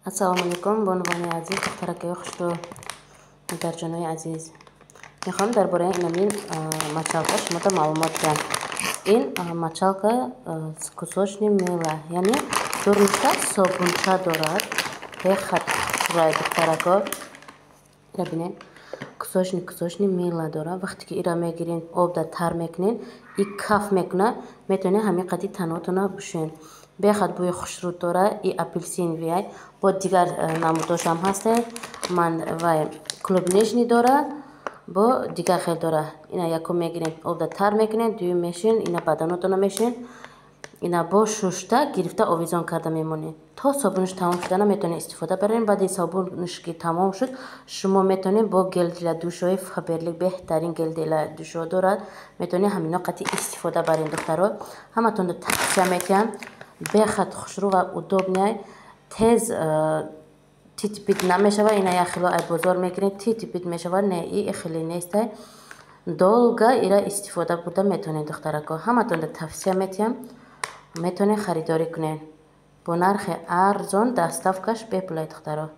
ассалому алейкум бонувони азиз духтаракаи хушрӯ мадарҷонои азиз, мехоҳам дар бораи инамин мочалка шумода маълумот диҳам. Ин мочалка кусочни мила, яъне дурнуша собунча дорад. Бехат хушрӯи духтарако, ира бинед, кусочни мила дорад. Вақте ки ира мегирин, обда тар мекунен, и каф мекуна, метавонед ҳамин қадри танотона бушӯен. Бехат бӯи хушрӯ дорад. И апелсиновия бо дигар намудошам ҳастед. Ман вай клубничный дорад, бо дигар хел дорад. Ина якум мегирен, обда тар мекунен, дуюм мешин, ина баданотона мешин, ина бо шушта гирифта овизон карда мемонед. То собунш тамом шудана метавонед истифода баред. Баъди собунш ки тамом шуд, шумо метавонед бо гелдила душои Faberlic беҳтарин гелдила душо дорад. Метавонед ҳамино қати истифода баред духтаро. Ҳаматонро тавсия метиҳам. Бехат хушрӯ ва удобнияй, тез титипит намешавад. Ина як хело ай бозор мегиред, титипит мешавад. Не, и хеле нестай. Долга ира истифода бурда метавонед духтарако. Ҳаматонро тавсия метиҳам. Метавонед харидорӣ кунед бо нархи арзон, доставкаш бепулай духтаро.